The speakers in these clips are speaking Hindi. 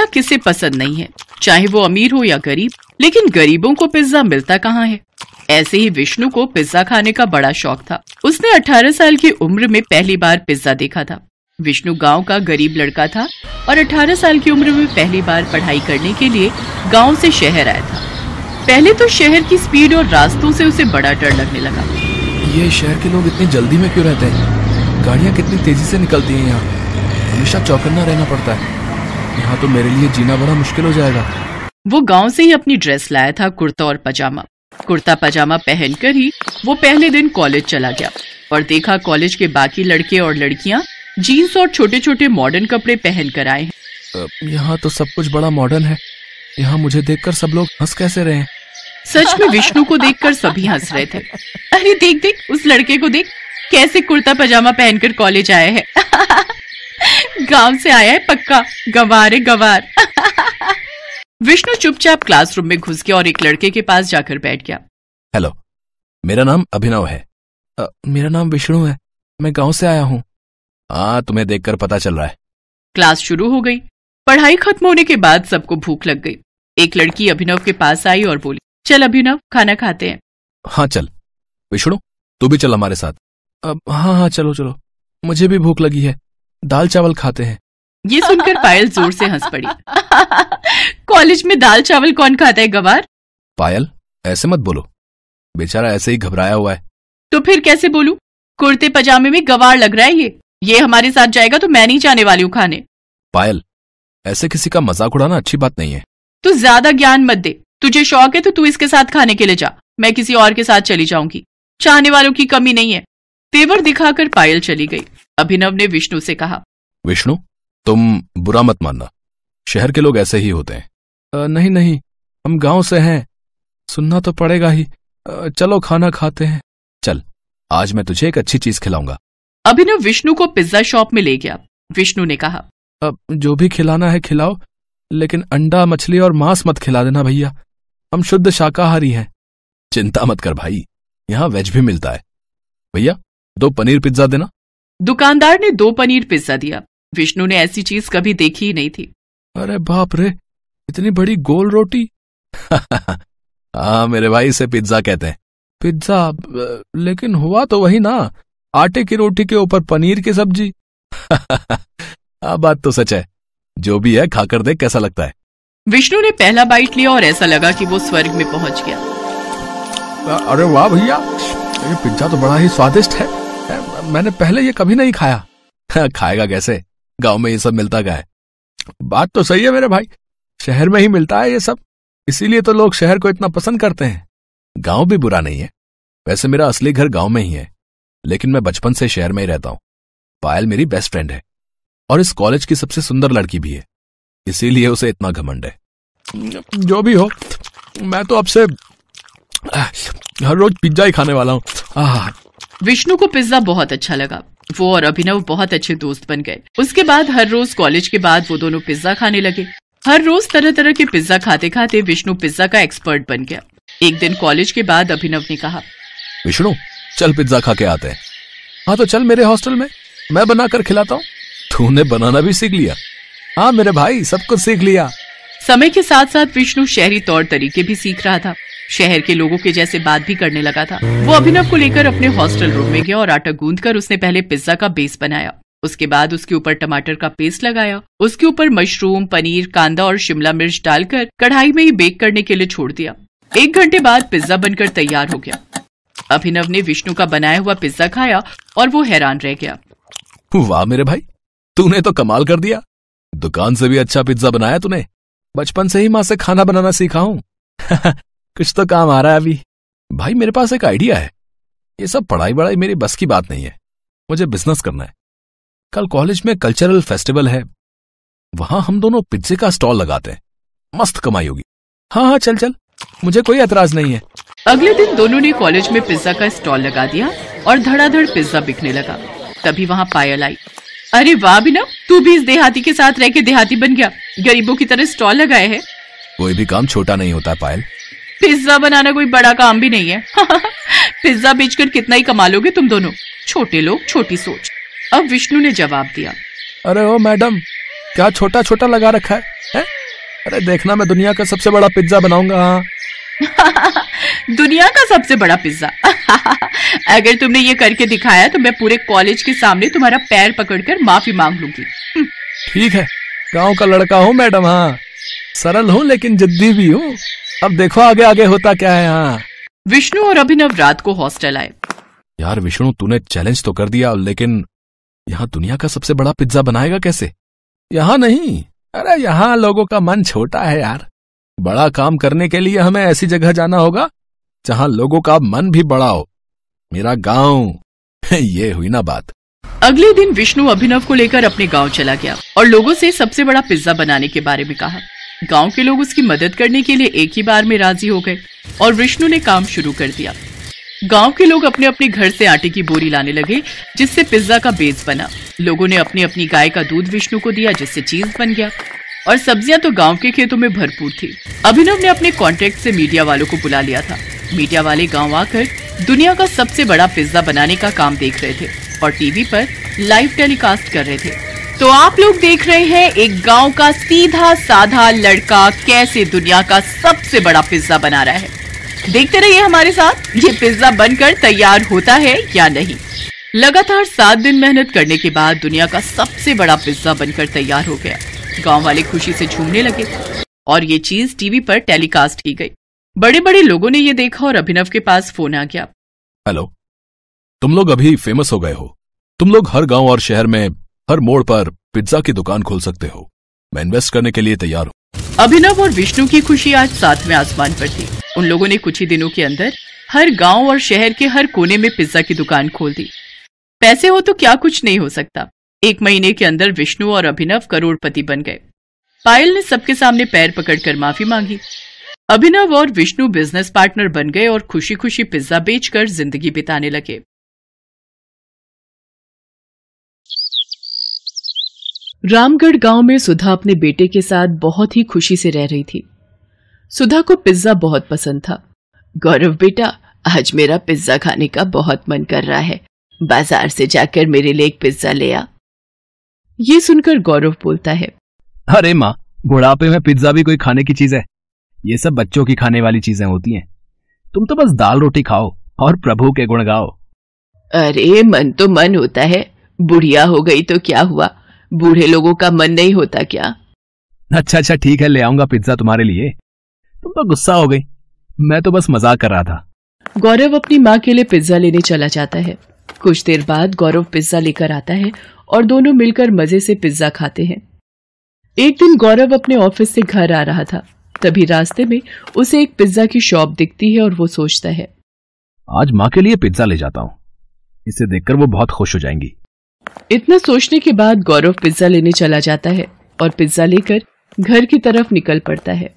पिज्जा किसे पसंद नहीं है, चाहे वो अमीर हो या गरीब। लेकिन गरीबों को पिज्जा मिलता कहाँ है। ऐसे ही विष्णु को पिज्जा खाने का बड़ा शौक था। उसने 18 साल की उम्र में पहली बार पिज्जा देखा था। विष्णु गांव का गरीब लड़का था और 18 साल की उम्र में पहली बार पढ़ाई करने के लिए गांव से शहर आया था। पहले तो शहर की स्पीड और रास्तों से उसे बड़ा डर लगने लगा। ये शहर के लोग इतनी जल्दी में क्यों रहते हैं? गाड़ियाँ कितनी तेजी से निकलती हैं यहाँ। हमेशा चौकन्ना रहना पड़ता है। यहाँ तो मेरे लिए जीना बड़ा मुश्किल हो जाएगा। वो गांव से ही अपनी ड्रेस लाया था, कुर्ता और पजामा। कुर्ता पजामा पहनकर ही वो पहले दिन कॉलेज चला गया और देखा कॉलेज के बाकी लड़के और लड़कियां जीन्स और छोटे छोटे मॉडर्न कपड़े पहन कर आए हैं। यहाँ तो सब कुछ बड़ा मॉडर्न है। यहाँ मुझे देखकर सब लोग हंस कैसे रहे हैं? सच में विष्णु को देखकर सभी हंस रहे थे। अरे देख देख, उस लड़के को देख, कैसे कुर्ता पजामा पहनकर कॉलेज आया है। गांव से आया है पक्का, गंवार है गंवार। विष्णु चुपचाप क्लासरूम में घुस गया और एक लड़के के पास जाकर बैठ गया। हेलो, मेरा नाम अभिनव है। मेरा नाम विष्णु है, मैं गांव से आया हूँ। हाँ, तुम्हें देखकर पता चल रहा है। क्लास शुरू हो गई। पढ़ाई खत्म होने के बाद सबको भूख लग गई। एक लड़की अभिनव के पास आई और बोली, चल अभिनव, खाना खाते हैं। हाँ चल। विष्णु, तू भी चल हमारे साथ। हाँ चलो चलो, मुझे भी भूख लगी है, दाल चावल खाते हैं। ये सुनकर पायल जोर से हंस पड़ी। कॉलेज में दाल चावल कौन खाता है गवार? पायल, ऐसे मत बोलो, बेचारा ऐसे ही घबराया हुआ है। तो फिर कैसे बोलूं? कुर्ते पजामे में गवार लग रहा है ये हमारे साथ जाएगा तो मैं नहीं जाने वाली हूँ खाने। पायल, ऐसे किसी का मजाक उड़ाना अच्छी बात नहीं है। तू ज्यादा ज्ञान मत दे। तुझे शौक है तो तू इसके साथ खाने के लिए जा, मैं किसी और के साथ चली जाऊंगी। चाहने वालों की कमी नहीं है। तेवर दिखाकर पायल चली गई। अभिनव ने विष्णु से कहा, विष्णु, तुम बुरा मत मानना, शहर के लोग ऐसे ही होते हैं। नहीं नहीं, हम गांव से हैं, सुनना तो पड़ेगा ही। चलो खाना खाते हैं। चल, आज मैं तुझे एक अच्छी चीज खिलाऊंगा। अभिनव विष्णु को पिज्जा शॉप में ले गया। विष्णु ने कहा, जो भी खिलाना है खिलाओ, लेकिन अंडा, मछली और मांस मत खिला देना भैया, हम शुद्ध शाकाहारी हैं। चिंता मत कर भाई, यहाँ वेज भी मिलता है। भैया, 2 पनीर पिज्जा देना। दुकानदार ने 2 पनीर पिज्जा दिया। विष्णु ने ऐसी चीज कभी देखी ही नहीं थी। अरे बाप रे, इतनी बड़ी गोल रोटी। हाँ मेरे भाई, इसे पिज्जा कहते हैं। पिज्जा? लेकिन हुआ तो वही ना, आटे की रोटी के ऊपर पनीर की सब्जी। हाँ, बात तो सच है। जो भी है, खाकर देख कैसा लगता है। विष्णु ने पहला बाइट लिया और ऐसा लगा कि वो स्वर्ग में पहुंच गया। अरे वाह भैया, ये पिज्जा तो बड़ा ही स्वादिष्ट है। मैंने पहले ये कभी नहीं खाया। खाएगा कैसे, गांव में ये सब मिलता क्या है। बात तो सही है मेरे भाई, शहर में ही मिलता है ये सब, इसीलिए तो लोग शहर को इतना पसंद करते हैं। गांव भी बुरा नहीं है, वैसे मेरा असली घर गांव में ही है, लेकिन मैं बचपन से शहर में ही रहता हूं। पायल मेरी बेस्ट फ्रेंड है और इस कॉलेज की सबसे सुंदर लड़की भी है, इसीलिए उसे इतना घमंड है। जो भी हो, मैं तो अब से हर रोज पिज्जा ही खाने वाला हूँ। विष्णु को पिज्जा बहुत अच्छा लगा। वो और अभिनव बहुत अच्छे दोस्त बन गए। उसके बाद हर रोज कॉलेज के बाद वो दोनों पिज्जा खाने लगे। हर रोज तरह तरह के पिज्जा खाते खाते विष्णु पिज्जा का एक्सपर्ट बन गया। एक दिन कॉलेज के बाद अभिनव ने कहा, विष्णु, चल पिज्जा खा के आते हैं। हाँ तो चल मेरे हॉस्टल में, मैं बना कर खिलाता हूँ। तूने बनाना भी सीख लिया? हाँ मेरे भाई, सब कुछ सीख लिया। समय के साथ साथ विष्णु शहरी तौर तरीके भी सीख रहा था। शहर के लोगों के जैसे बात भी करने लगा था। वो अभिनव को लेकर अपने हॉस्टल रूम में गया और आटा गूंथकर उसने पहले पिज्जा का बेस बनाया। उसके बाद उसके ऊपर टमाटर का पेस्ट लगाया। उसके ऊपर मशरूम, पनीर, कांदा और शिमला मिर्च डालकर कढ़ाई में ही बेक करने के लिए छोड़ दिया। 1 घंटे बाद पिज्जा बनकर तैयार हो गया। अभिनव ने विष्णु का बनाया हुआ पिज्जा खाया और वो हैरान रह गया। वाह मेरे भाई, तूने तो कमाल कर दिया। दुकान से भी अच्छा पिज्जा बनाया तूने। बचपन से ही माँ से खाना बनाना सीखा हूँ। कुछ तो काम आ रहा है अभी। भाई मेरे पास एक आइडिया है। ये सब पढ़ाई वढ़ाई मेरी बस की बात नहीं है, मुझे बिजनेस करना है। कल कॉलेज में कल्चरल फेस्टिवल है, वहां हम दोनों पिज्जे का स्टॉल लगाते हैं, मस्त कमाई होगी। हाँ चल चल, मुझे कोई एतराज नहीं है। अगले दिन दोनों ने कॉलेज में पिज्जा का स्टॉल लगा दिया और धड़ाधड़ पिज्जा बिकने लगा। तभी वहां पायल आई। अरे वाह अभिनव, तू भी इस देहाती के साथ रह के देहाती बन गया, गरीबों की तरह स्टॉल लगाए है। कोई भी काम छोटा नहीं होता पायल। पिज्जा बनाना कोई बड़ा काम भी नहीं है। पिज्जा बेचकर कितना ही कमा लोगे तुम दोनों, छोटे लोग छोटी सोच। अब विष्णु ने जवाब दिया, अरे ओ मैडम, क्या छोटा छोटा लगा रखा है? अरे देखना, मैं दुनिया का सबसे बड़ा पिज्जा बनाऊंगा। हाँ। दुनिया का सबसे बड़ा पिज्जा। अगर तुमने ये करके दिखाया तो मैं पूरे कॉलेज के सामने तुम्हारा पैर पकड़कर माफी मांग लूंगी। ठीक है, गांव का लड़का हूँ मैडम। हाँ, सरल हूँ लेकिन जिद्दी भी हूँ। अब देखो आगे आगे होता क्या है। हाँ। विष्णु और अभिनव रात को हॉस्टल आए। यार विष्णु, तूने चैलेंज तो कर दिया, लेकिन यहाँ दुनिया का सबसे बड़ा पिज्जा बनाएगा कैसे? यहाँ नहीं, अरे यहाँ लोगों का मन छोटा है यार। बड़ा काम करने के लिए हमें ऐसी जगह जाना होगा जहाँ लोगों का मन भी बड़ा हो। मेरा गांव। ये हुई ना बात। अगले दिन विष्णु अभिनव को लेकर अपने गांव चला गया और लोगों से सबसे बड़ा पिज्जा बनाने के बारे में कहा। गांव के लोग उसकी मदद करने के लिए एक ही बार में राजी हो गए और विष्णु ने काम शुरू कर दिया। गांव के लोग अपने अपने घर से आटे की बोरी लाने लगे, जिससे पिज्जा का बेस बना। लोगों ने अपनी अपनी गाय का दूध विष्णु को दिया, जिससे चीज बन गया। और सब्जियां तो गांव के खेतों में भरपूर थी। अभिनव ने अपने कॉन्टेक्ट से मीडिया वालों को बुला लिया था। मीडिया वाले गांव आकर दुनिया का सबसे बड़ा पिज्जा बनाने का काम देख रहे थे और टीवी पर लाइव टेलीकास्ट कर रहे थे। तो आप लोग देख रहे हैं एक गांव का सीधा साधा लड़का कैसे दुनिया का सबसे बड़ा पिज्जा बना रहा है। देखते रहिए हमारे साथ, ये पिज्जा बनकर तैयार होता है या नहीं। लगातार 7 दिन मेहनत करने के बाद दुनिया का सबसे बड़ा पिज्जा बनकर तैयार हो गया। गांव वाले खुशी से झूमने लगे और ये चीज टीवी पर टेलीकास्ट की गई। बड़े बड़े लोगों ने ये देखा और अभिनव के पास फोन आ गया। हेलो, तुम लोग अभी फेमस हो गए हो। तुम लोग हर गांव और शहर में हर मोड़ पर पिज्जा की दुकान खोल सकते हो। मैं इन्वेस्ट करने के लिए तैयार हूँ। अभिनव और विष्णु की खुशी आज 7वें आसमान पर थी। उन लोगों ने कुछ ही दिनों के अंदर हर गांव और शहर के हर कोने में पिज्जा की दुकान खोल दी। पैसे हो तो क्या कुछ नहीं हो सकता। 1 महीने के अंदर विष्णु और अभिनव करोड़पति बन गए। पायल ने सबके सामने पैर पकड़कर माफी मांगी। अभिनव और विष्णु बिजनेस पार्टनर बन गए और खुशी खुशी पिज्जा बेचकर जिंदगी बिताने लगे। रामगढ़ गांव में सुधा अपने बेटे के साथ बहुत ही खुशी से रह रही थी। सुधा को पिज्जा बहुत पसंद था। गौरव बेटा, आज मेरा पिज्जा खाने का बहुत मन कर रहा है। बाजार से जाकर मेरे लिए एक पिज्जा ले आ। ये सुनकर गौरव बोलता है, अरे माँ, बुढ़ापे में पिज्जा भी कोई खाने की चीज है? ये सब बच्चों की खाने वाली चीजें होती हैं। तुम तो बस दाल रोटी खाओ और प्रभु के गुण गाओ। अरे मन तो मन होता है, बुढ़िया हो गई तो क्या हुआ, बूढ़े लोगों का मन नहीं होता क्या? अच्छा ठीक है, ले आऊंगा पिज्जा तुम्हारे लिए। तुम तो गुस्सा हो गई, मैं तो बस मजाक कर रहा था। गौरव अपनी माँ के लिए पिज्जा लेने चला जाता है। कुछ देर बाद गौरव पिज्जा लेकर आता है और दोनों मिलकर मजे से पिज्जा खाते हैं। एक दिन गौरव अपने ऑफिस से घर आ रहा था, तभी रास्ते में उसे एक पिज्जा की शॉप दिखती है और वो सोचता है, आज माँ के लिए पिज्जा ले जाता हूँ, इसे देखकर वो बहुत खुश हो जाएंगी। इतना सोचने के बाद गौरव पिज्जा लेने चला जाता है और पिज्जा लेकर घर की तरफ निकल पड़ता है।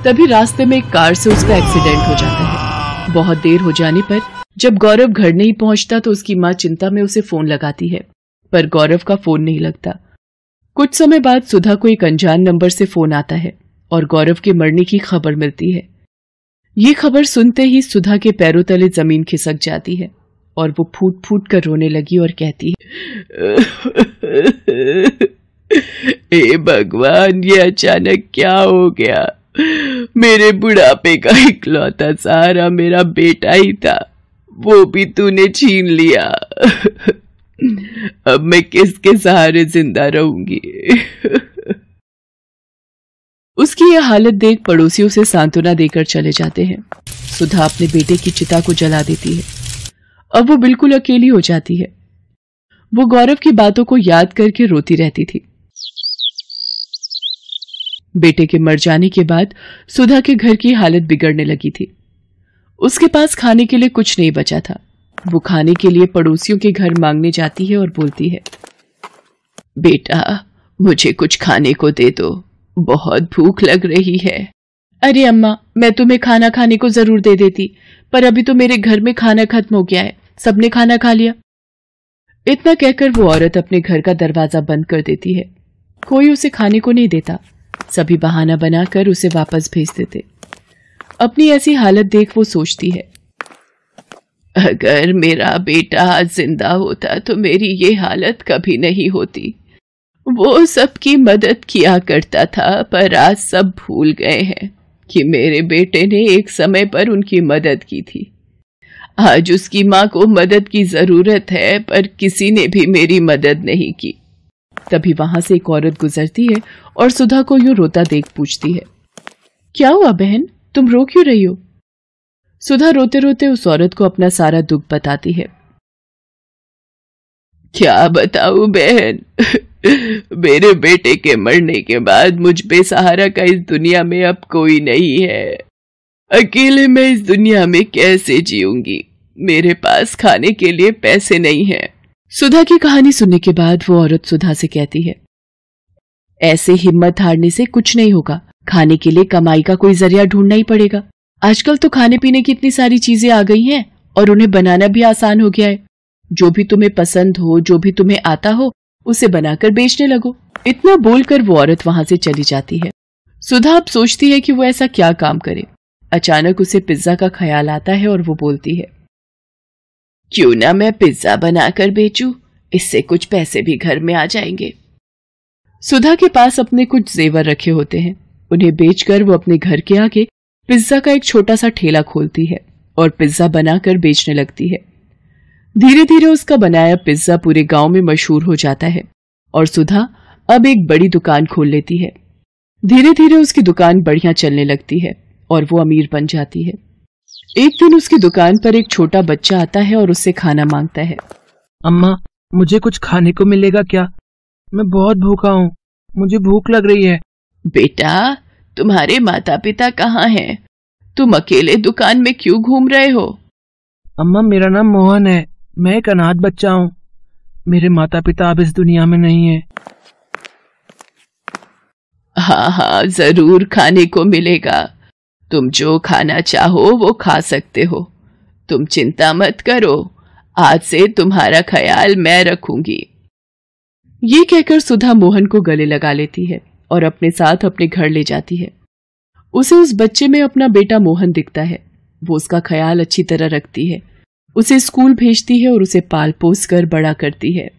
तभी रास्ते में एक कार से उसका एक्सीडेंट हो जाता है। बहुत देर हो जाने पर जब गौरव घर नहीं पहुंचता तो उसकी माँ चिंता में उसे फोन लगाती है, पर गौरव का फोन नहीं लगता। कुछ समय बाद सुधा को एक अनजान नंबर से फोन आता है और गौरव के मरने की खबर मिलती है। ये खबर सुनते ही सुधा के पैरों तले जमीन खिसक जाती है और वो फूट फूट कर रोने लगी और कहती है, हे भगवान, ये अचानक क्या हो गया? मेरे बुढ़ापे का इकलौता सहारा मेरा बेटा ही था, वो भी तूने छीन लिया। अब मैं किसके सहारे जिंदा रहूंगी? उसकी यह हालत देख पड़ोसियों से सांत्वना देकर चले जाते हैं। सुधा अपने बेटे की चिता को जला देती है। अब वो बिल्कुल अकेली हो जाती है। वो गौरव की बातों को याद करके रोती रहती थी। बेटे के मर जाने के बाद सुधा के घर की हालत बिगड़ने लगी थी। उसके पास खाने के लिए कुछ नहीं बचा था। वो खाने के लिए पड़ोसियों के घर मांगने जाती है और बोलती है, बेटा मुझे कुछ खाने को दे दो, बहुत भूख लग रही है। अरे अम्मा, मैं तुम्हें खाना खाने को जरूर दे देती, पर अभी तो मेरे घर में खाना खत्म हो गया है, सबने खाना खा लिया। इतना कहकर वो औरत अपने घर का दरवाजा बंद कर देती है। कोई उसे खाने को नहीं देता। सभी बहाना बनाकर उसे वापस भेज देते। अपनी ऐसी हालत देख वो सोचती है, अगर मेरा बेटा जिंदा होता तो मेरी ये हालत कभी नहीं होती। वो सबकी मदद किया करता था, पर आज सब भूल गए हैं कि मेरे बेटे ने एक समय पर उनकी मदद की थी। आज उसकी माँ को मदद की जरूरत है, पर किसी ने भी मेरी मदद नहीं की। तभी वहां से एक औरत गुजरती है और सुधा को यूं रोता देख पूछती है, क्या हुआ बहन, तुम रो क्यों रही हो? सुधा रोते रोते उस औरत को अपना सारा दुख बताती है। क्या बताऊं बहन, मेरे बेटे के मरने के बाद मुझ बेसहारा का इस दुनिया में अब कोई नहीं है। अकेले मैं इस दुनिया में कैसे जीऊंगी? मेरे पास खाने के लिए पैसे नहीं हैं। सुधा की कहानी सुनने के बाद वो औरत सुधा से कहती है, ऐसे हिम्मत हारने से कुछ नहीं होगा। खाने के लिए कमाई का कोई जरिया ढूंढना ही पड़ेगा। आजकल तो खाने पीने की इतनी सारी चीजें आ गई हैं और उन्हें बनाना भी आसान हो गया है। जो भी तुम्हें पसंद हो, जो भी तुम्हें आता हो, उसे बनाकर बेचने लगो। इतना बोलकर वो औरत वहां से चली जाती है। सुधा अब सोचती है कि वो ऐसा क्या काम करे। अचानक उसे पिज्जा का ख्याल आता है और वो बोलती है, क्यों ना मैं पिज्जा बनाकर बेचूं, इससे कुछ पैसे भी घर में आ जाएंगे। सुधा के पास अपने कुछ जेवर रखे होते हैं। उन्हें बेचकर वो अपने घर के आगे पिज्जा का एक छोटा सा ठेला खोलती है और पिज्जा बनाकर बेचने लगती है। धीरे धीरे उसका बनाया पिज्जा पूरे गांव में मशहूर हो जाता है और सुधा अब एक बड़ी दुकान खोल लेती है। धीरे धीरे उसकी दुकान बढ़िया चलने लगती है और वो अमीर बन जाती है। एक दिन उसकी दुकान पर एक छोटा बच्चा आता है और उससे खाना मांगता है। अम्मा, मुझे कुछ खाने को मिलेगा क्या? मैं बहुत भूखा हूँ, मुझे भूख लग रही है। बेटा, तुम्हारे माता पिता कहाँ हैं? तुम अकेले दुकान में क्यों घूम रहे हो? अम्मा, मेरा नाम मोहन है, मैं एक अनाथ बच्चा हूँ। मेरे माता पिता अब इस दुनिया में नहीं है। हाँ हाँ, जरूर खाने को मिलेगा। तुम जो खाना चाहो वो खा सकते हो। तुम चिंता मत करो, आज से तुम्हारा ख्याल मैं रखूंगी। ये कहकर सुधा मोहन को गले लगा लेती है और अपने साथ अपने घर ले जाती है। उसे उस बच्चे में अपना बेटा मोहन दिखता है। वो उसका ख्याल अच्छी तरह रखती है, उसे स्कूल भेजती है और उसे पाल पोस कर बड़ा करती है।